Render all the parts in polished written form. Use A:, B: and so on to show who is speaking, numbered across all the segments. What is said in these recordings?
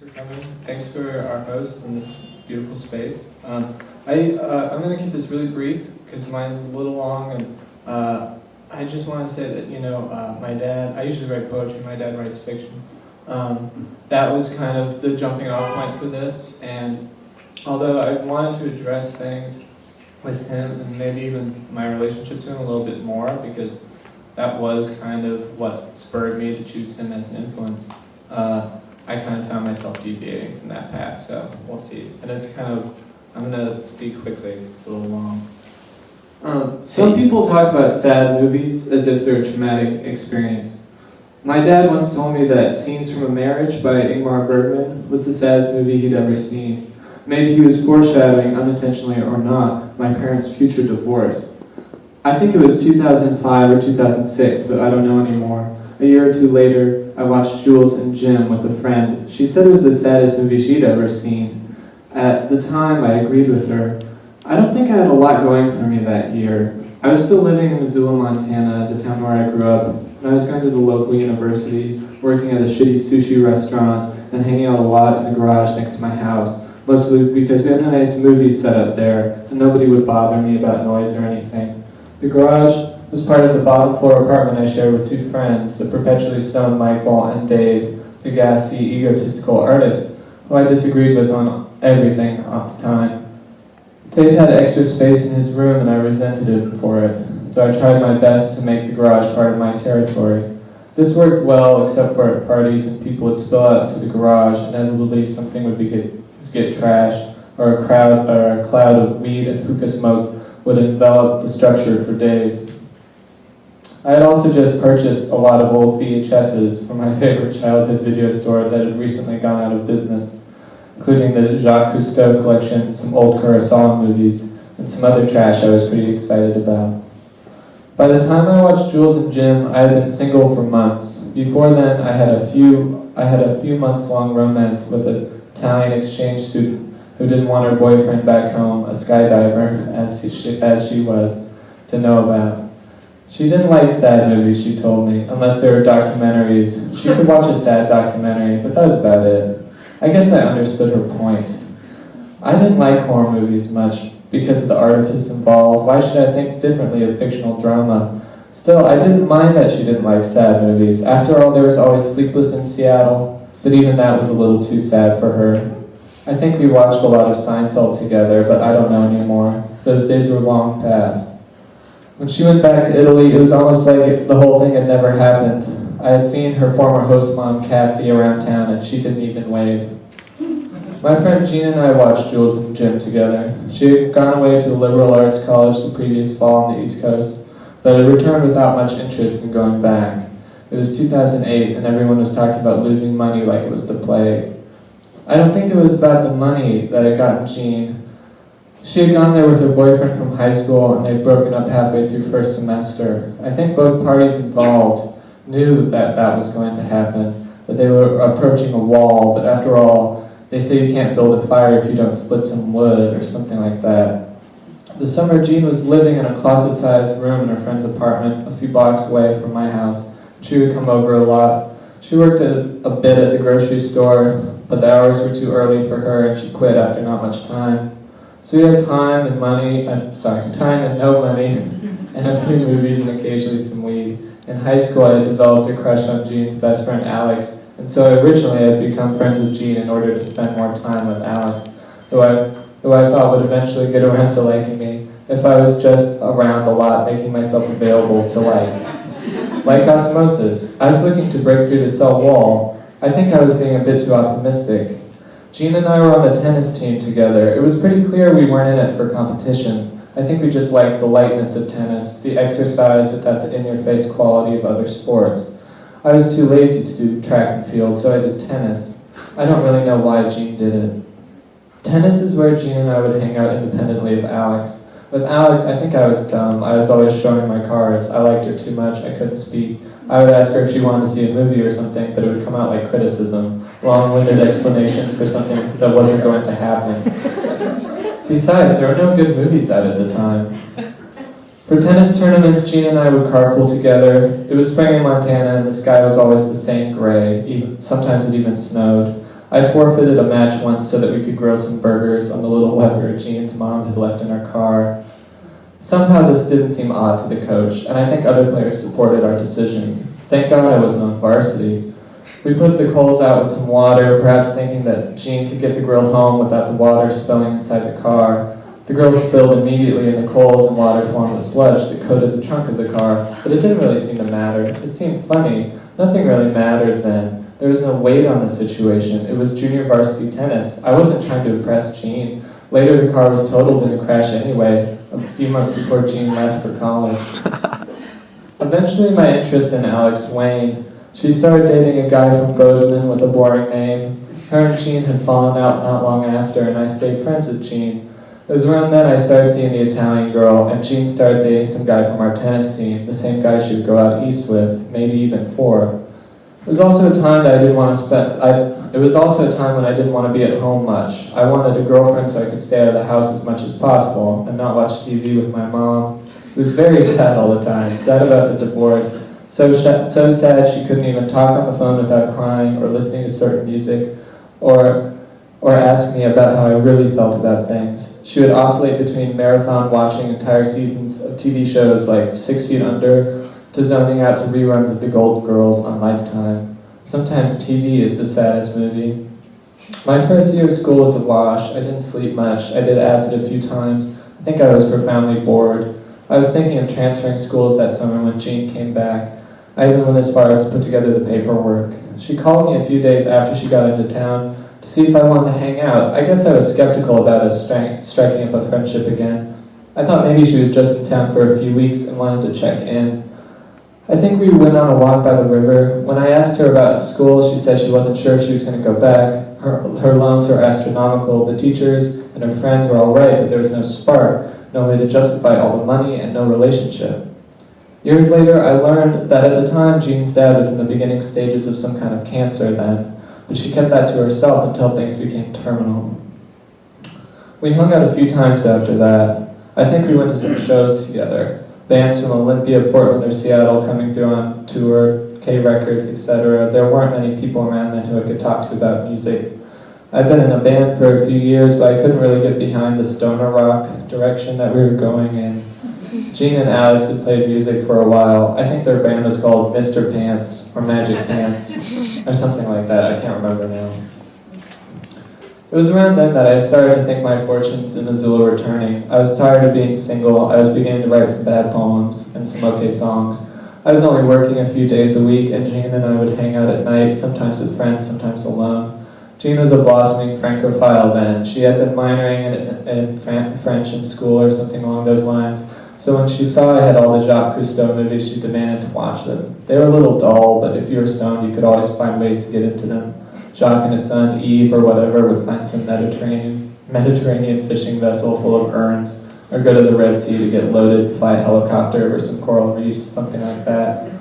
A: for coming. Thanks for our hosts in this beautiful space. I'm going to keep this really brief because mine is a little long, and I just want to say that, my dad, I usually write poetry, my dad writes fiction. That was kind of the jumping off point for this, and although I wanted to address things with him and maybe even my relationship to him a little bit more, because that was kind of what spurred me to choose him as an influence. I kind of found myself deviating from that path, so we'll see. And it's kind of, I'm going to speak quickly, it's a little long. Some people talk about sad movies as if they're a traumatic experience. My dad once told me that Scenes from a Marriage by Ingmar Bergman was the saddest movie he'd ever seen. Maybe he was foreshadowing, unintentionally or not, my parents' future divorce. I think it was 2005 or 2006, but I don't know anymore. A year or two later, I watched Jules and Jim with a friend. She said it was the saddest movie she'd ever seen. At the time, I agreed with her. I don't think I had a lot going for me that year. I was still living in Missoula, Montana, the town where I grew up, and I was going to the local university, working at a shitty sushi restaurant, and hanging out a lot in the garage next to my house, mostly because we had a nice movie set up there, and nobody would bother me about noise or anything. The garage was part of the bottom floor apartment I shared with two friends, the perpetually stoned Michael and Dave, the gassy, egotistical artist, who I disagreed with on everything at the time. Dave had extra space in his room and I resented him for it, so I tried my best to make the garage part of my territory. This worked well, except for at parties when people would spill out into the garage, inevitably something would get trashed, or a cloud of weed and hookah smoke would envelop the structure for days. I had also just purchased a lot of old VHSs from my favorite childhood video store that had recently gone out of business, including the Jacques Cousteau collection, some old Kurosawa movies, and some other trash I was pretty excited about. By the time I watched Jules and Jim, I had been single for months. Before then, I had a few months-long romance with an Italian exchange student who didn't want her boyfriend back home, a skydiver, as she was, to know about. She didn't like sad movies, she told me, unless they were documentaries. She could watch a sad documentary, but that was about it. I guess I understood her point. I didn't like horror movies much because of the artifice involved. Why should I think differently of fictional drama? Still, I didn't mind that she didn't like sad movies. After all, there was always Sleepless in Seattle, but even that was a little too sad for her. I think we watched a lot of Seinfeld together, but I don't know anymore. Those days were long past. When she went back to Italy, it was almost like the whole thing had never happened. I had seen her former host mom, Kathy, around town, and she didn't even wave. My friend Jean and I watched Jules and Jim together. She had gone away to a liberal arts college the previous fall on the East Coast, but had returned without much interest in going back. It was 2008, and everyone was talking about losing money like it was the plague. I don't think it was about the money that had gotten Jean. She had gone there with her boyfriend from high school, and they'd broken up halfway through first semester. I think both parties involved knew that that was going to happen, that they were approaching a wall, but after all, they say you can't build a fire if you don't split some wood, or something like that. The summer, Jean was living in a closet-sized room in her friend's apartment, a few blocks away from my house. She would come over a lot. She worked a bit at the grocery store, but the hours were too early for her, and she quit after not much time. So we had time and no money, and a few movies and occasionally some weed. In high school, I had developed a crush on Jean's best friend, Alex, and so originally I had become friends with Jean in order to spend more time with Alex, who I thought would eventually get around to liking me if I was just around a lot, making myself available to like. Like osmosis, I was looking to break through the cell wall. I think I was being a bit too optimistic. Jean and I were on the tennis team together. It was pretty clear we weren't in it for competition. I think we just liked the lightness of tennis, the exercise without the in-your-face quality of other sports. I was too lazy to do track and field, so I did tennis. I don't really know why Jean did it. Tennis is where Jean and I would hang out independently of Alex. With Alex, I think I was dumb. I was always showing my cards. I liked her too much. I couldn't speak. I would ask her if she wanted to see a movie or something, but it would come out like criticism, long-winded explanations for something that wasn't going to happen. Besides, there were no good movies out at the time. For tennis tournaments, Jean and I would carpool together. It was spring in Montana, and the sky was always the same gray. Sometimes it even snowed. I forfeited a match once so that we could grill some burgers on the little Weber Jean's mom had left in our car. Somehow this didn't seem odd to the coach, and I think other players supported our decision. Thank God I wasn't on varsity. We put the coals out with some water, perhaps thinking that Jean could get the grill home without the water spilling inside the car. The grill spilled immediately, and the coals and water formed a sludge that coated the trunk of the car, but it didn't really seem to matter. It seemed funny. Nothing really mattered then. There was no weight on the situation. It was junior varsity tennis. I wasn't trying to impress Jean. Later, the car was totaled in a crash anyway, a few months before Jean left for college. Eventually, my interest in Alex waned. She started dating a guy from Bozeman with a boring name. Her and Jean had fallen out not long after, and I stayed friends with Jean. It was around then I started seeing the Italian girl, and Jean started dating some guy from our tennis team, the same guy she would go out east with, maybe even for. It was also a time that I didn't want to spend. It was also a time when I didn't want to be at home much. I wanted a girlfriend so I could stay out of the house as much as possible and not watch TV with my mom. It was very sad all the time, sad about the divorce, so sad she couldn't even talk on the phone without crying or listening to certain music or ask me about how I really felt about things. She would oscillate between marathon watching entire seasons of TV shows like 6 Feet Under to zoning out to reruns of The Gold Girls on Lifetime. Sometimes TV is the saddest movie. My first year of school was a wash. I didn't sleep much. I did acid a few times. I think I was profoundly bored. I was thinking of transferring schools that summer when Jean came back. I even went as far as to put together the paperwork. She called me a few days after she got into town to see if I wanted to hang out. I guess I was skeptical about us striking up a friendship again. I thought maybe she was just in town for a few weeks and wanted to check in. I think we went on a walk by the river. When I asked her about school, she said she wasn't sure if she was going to go back. Her loans were astronomical. The teachers and her friends were all right, but there was no spark, no way to justify all the money, and no relationship. Years later, I learned that at the time, Jean's dad was in the beginning stages of some kind of cancer then, but she kept that to herself until things became terminal. We hung out a few times after that. I think we went to some shows together. Bands from Olympia, Portland, or Seattle coming through on tour, K Records, etc. There weren't many people around then who I could talk to about music. I'd been in a band for a few years, but I couldn't really get behind the stoner rock direction that we were going in. Jean and Alex had played music for a while. I think their band was called Mr. Pants, or Magic Pants, or something like that. I can't remember now. It was around then that I started to think my fortunes in Missoula were turning. I was tired of being single. I was beginning to write some bad poems and some okay songs. I was only working a few days a week, and Jean and I would hang out at night, sometimes with friends, sometimes alone. Jean was a blossoming Francophile then. She had been minoring in French in school or something along those lines. So when she saw I had all the Jacques Cousteau movies, she demanded to watch them. They were a little dull, but if you were stoned, you could always find ways to get into them. Jacques and his son, Yves, or whatever, would find some Mediterranean fishing vessel full of urns, or go to the Red Sea to get loaded, fly a helicopter over some coral reefs, something like that.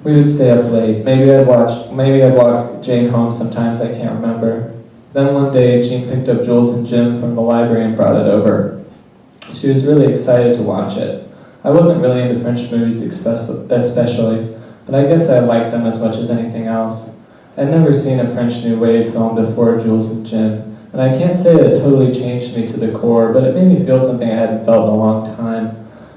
A: We would stay up late. Maybe I'd walk Jane home sometimes, I can't remember. Then one day, Jean picked up Jules and Jim from the library and brought it over. She was really excited to watch it. I wasn't really into French movies especially, but I guess I liked them as much as anything else. I'd never seen a French New Wave film before Jules and Jim, and I can't say that it totally changed me to the core, but it made me feel something I hadn't felt in a long time,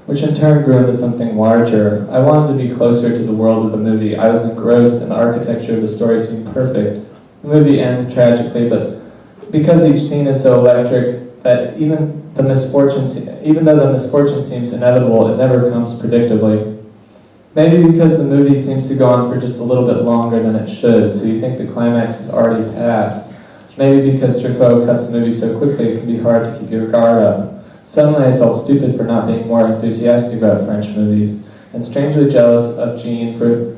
A: which in turn grew into something larger. I wanted to be closer to the world of the movie. I was engrossed, and the architecture of the story seemed perfect. The movie ends tragically, but because each scene is so electric that even though the misfortune seems inevitable, it never comes predictably. Maybe because the movie seems to go on for just a little bit longer than it should, so you think the climax is already passed. Maybe because Truffaut cuts the movie so quickly it can be hard to keep your guard up. Suddenly I felt stupid for not being more enthusiastic about French movies, and strangely jealous of Jean for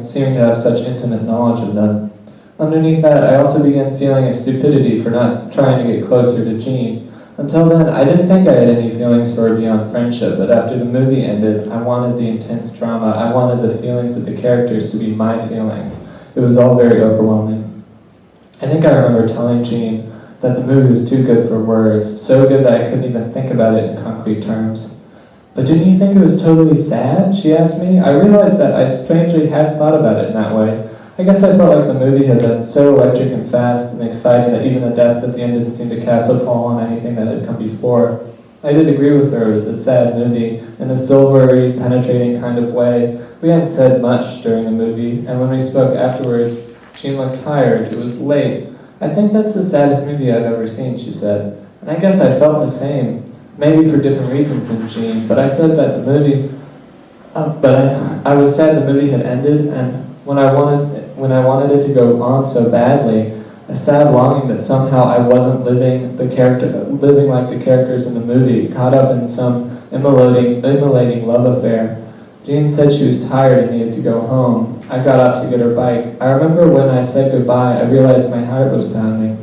A: seeming to have such intimate knowledge of them. Underneath that, I also began feeling a stupidity for not trying to get closer to Jean. Until then, I didn't think I had any feelings for her beyond friendship, but after the movie ended, I wanted the intense drama. I wanted the feelings of the characters to be my feelings. It was all very overwhelming. I think I remember telling Jean that the movie was too good for words, so good that I couldn't even think about it in concrete terms. "But didn't you think it was totally sad?" she asked me. I realized that I strangely hadn't thought about it in that way. I guess I felt like the movie had been so electric and fast and exciting that even the deaths at the end didn't seem to cast a pall on anything that had come before. I did agree with her. It was a sad movie, in a silvery, penetrating kind of way. We hadn't said much during the movie, and when we spoke afterwards, Jean looked tired. It was late. I think that's the saddest movie I've ever seen, she said. And I guess I felt the same, maybe for different reasons than Jean, but I said that the movie... I was sad the movie had ended, and when I wanted it to go on so badly, a sad longing that somehow I wasn't living like the characters in the movie, caught up in some immolating love affair. Jean said she was tired and needed to go home. I got up to get her bike. I remember when I said goodbye, I realized my heart was pounding.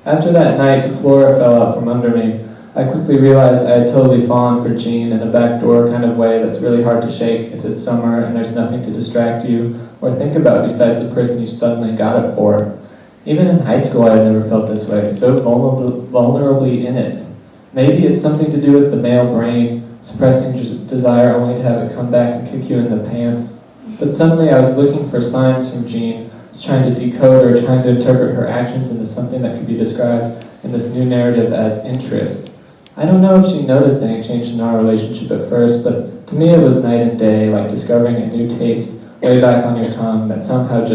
A: After that night, the floor fell out from under me. I quickly realized I had totally fallen for Jean in a backdoor kind of way that's really hard to shake if it's summer and there's nothing to distract you or think about besides the person you suddenly got it for. Even in high school, I had never felt this way, so vulnerably in it. Maybe it's something to do with the male brain, suppressing desire only to have it come back and kick you in the pants. But suddenly I was looking for signs from Jean, trying to decode her, trying to interpret her actions into something that could be described in this new narrative as interest. I don't know if she noticed any change in our relationship at first, but to me it was night and day, like discovering a new taste way back on your tongue that somehow you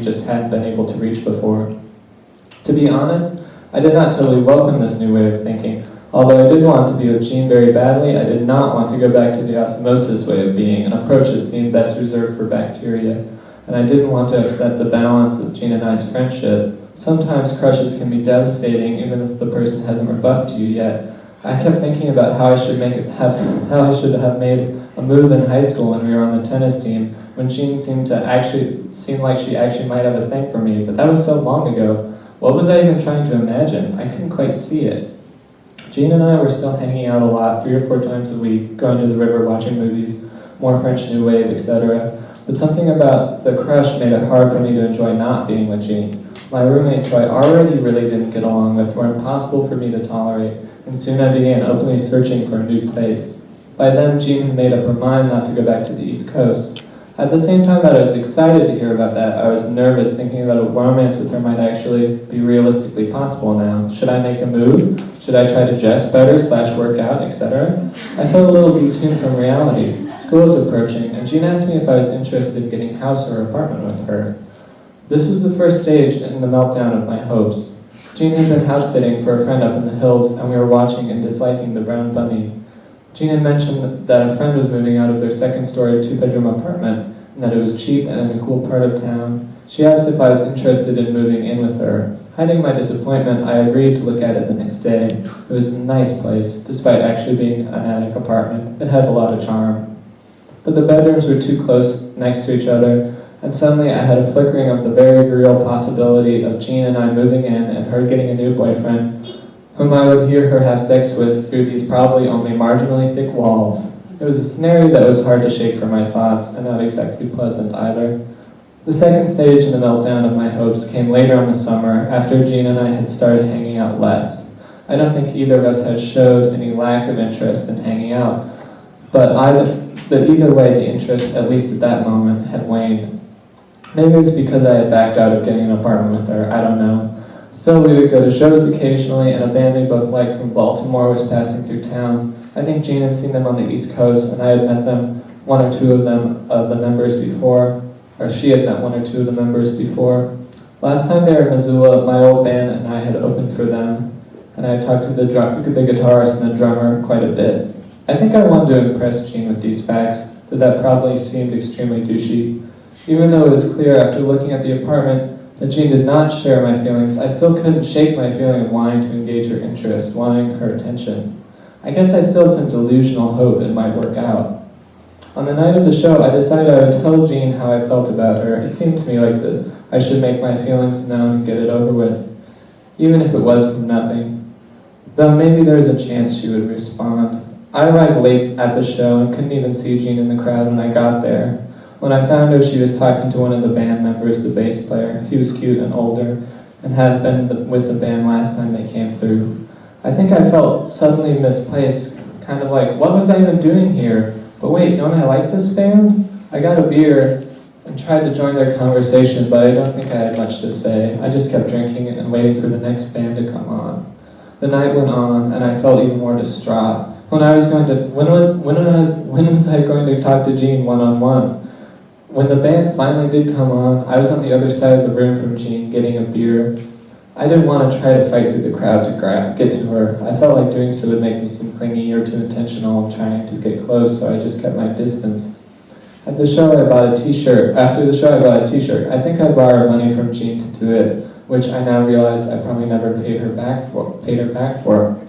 A: just hadn't been able to reach before. To be honest, I did not totally welcome this new way of thinking. Although I did want to be with Jean very badly, I did not want to go back to the osmosis way of being, an approach that seemed best reserved for bacteria. And I didn't want to upset the balance of Jean and I's friendship. Sometimes crushes can be devastating, even if the person hasn't rebuffed you yet. I kept thinking about how I should have made a move in high school when we were on the tennis team, when Jean seemed like she actually might have a thing for me, but that was so long ago. What was I even trying to imagine? I couldn't quite see it. Jean and I were still hanging out a lot, 3 or 4 times a week, going to the river, watching movies, more French New Wave, etc. But something about the crush made it hard for me to enjoy not being with Jean. My roommates, who I already really didn't get along with, were impossible for me to tolerate, and soon I began openly searching for a new place. By then, Jean had made up her mind not to go back to the East Coast. At the same time that I was excited to hear about that, I was nervous, thinking that a romance with her might actually be realistically possible now. Should I make a move? Should I try to dress better, /work out, etc.? I felt a little detuned from reality. School was approaching, and Jean asked me if I was interested in getting a house or apartment with her. This was the first stage in the meltdown of my hopes. Jean had been house-sitting for a friend up in the hills, and we were watching and disliking the brown bunny. Jean had mentioned that a friend was moving out of their second-story 2-bedroom apartment, and that it was cheap and in a cool part of town. She asked if I was interested in moving in with her. Hiding my disappointment, I agreed to look at it the next day. It was a nice place, despite actually being an attic apartment. It had a lot of charm. But the bedrooms were too close next to each other, and suddenly I had a flickering of the very real possibility of Jean and I moving in and her getting a new boyfriend, whom I would hear her have sex with through these probably only marginally thick walls. It was a scenario that was hard to shake from my thoughts, and not exactly pleasant either. The second stage in the meltdown of my hopes came later in the summer, after Jean and I had started hanging out less. I don't think either of us had showed any lack of interest in hanging out, but either way the interest, at least at that moment, had waned. Maybe it was because I had backed out of getting an apartment with her, I don't know. Still, we would go to shows occasionally, and a band we both liked from Baltimore was passing through town. I think Jean had seen them on the East Coast, and I had met them, one or two of the members before, or she had met 1 or 2 of the members before. Last time they were in Missoula, my old band and I had opened for them, and I talked to the guitarist and the drummer quite a bit. I think I wanted to impress Jean with these facts, though that probably seemed extremely douchey. Even though it was clear after looking at the apartment that Jean did not share my feelings, I still couldn't shake my feeling of wanting to engage her interest, wanting her attention. I guess I still had some delusional hope it might work out. On the night of the show, I decided I would tell Jean how I felt about her. It seemed to me like I should make my feelings known and get it over with, even if it was from nothing. Though maybe there was a chance she would respond. I arrived late at the show and couldn't even see Jean in the crowd when I got there. When I found her, she was talking to one of the band members, the bass player. He was cute and older, and had been with the band last time they came through. I think I felt suddenly misplaced, kind of like, what was I even doing here? But wait, don't I like this band? I got a beer, and tried to join their conversation, but I don't think I had much to say. I just kept drinking and waiting for the next band to come on. The night went on, and I felt even more distraught. When was I going to talk to Jean one-on-one? When the band finally did come on, I was on the other side of the room from Jean getting a beer. I didn't want to try to fight through the crowd to get to her. I felt like doing so would make me seem clingy or too intentional in trying to get close, so I just kept my distance. At the show, I bought a t-shirt. After the show, I bought a t-shirt. I think I borrowed money from Jean to do it, which I now realize I probably never paid her back for.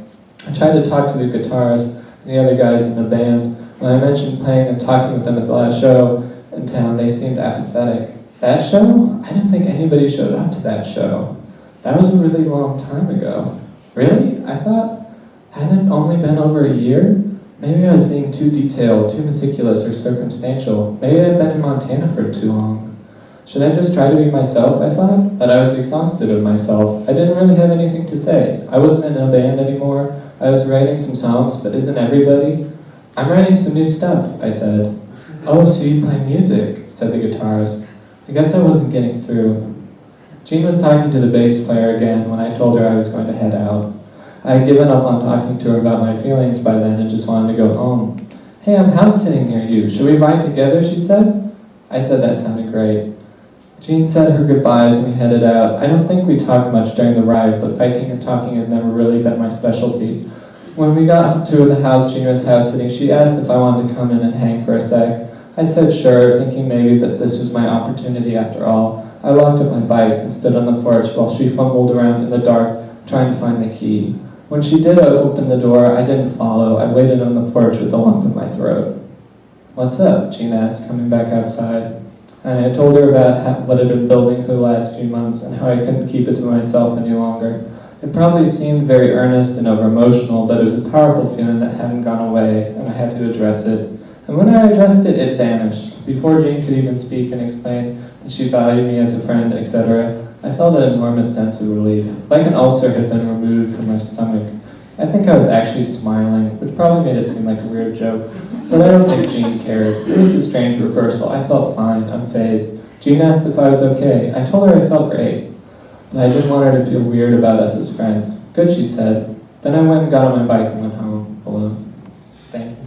A: I tried to talk to the guitarist and the other guys in the band. When I mentioned playing and talking with them at the last show in town, they seemed apathetic. That show? I didn't think anybody showed up to that show. That was a really long time ago. Really? I thought, hadn't it only been over a year? Maybe I was being too detailed, too meticulous, or circumstantial. Maybe I had been in Montana for too long. Should I just try to be myself, I thought? But I was exhausted of myself. I didn't really have anything to say. I wasn't in a band anymore. I was writing some songs, but isn't everybody? I'm writing some new stuff, I said. Oh, so you play music, said the guitarist. I guess I wasn't getting through. Jean was talking to the bass player again when I told her I was going to head out. I had given up on talking to her about my feelings by then and just wanted to go home. Hey, I'm house sitting near you. Should we ride together, she said? I said that sounded great. Jean said her goodbyes and we headed out. I don't think we talked much during the ride, but biking and talking has never really been my specialty. When we got up to the house Jean was house sitting, she asked if I wanted to come in and hang for a sec. I said sure, thinking maybe that this was my opportunity after all. I locked up my bike and stood on the porch while she fumbled around in the dark, trying to find the key. When she did open the door, I didn't follow. I waited on the porch with a lump in my throat. What's up? Jean asked, coming back outside. And I told her about what I'd been building for the last few months and how I couldn't keep it to myself any longer. It probably seemed very earnest and over-emotional, but it was a powerful feeling that hadn't gone away, and I had to address it. And when I addressed it, it vanished. Before Jean could even speak and explain that she valued me as a friend, etc., I felt an enormous sense of relief, like an ulcer had been removed from my stomach. I think I was actually smiling, which probably made it seem like a weird joke, but I don't think Jean cared. It was a strange reversal. I felt fine, unfazed. Jean asked if I was okay. I told her I felt great, but I didn't want her to feel weird about us as friends. Good, she said. Then I went and got on my bike and went home alone. Thank you.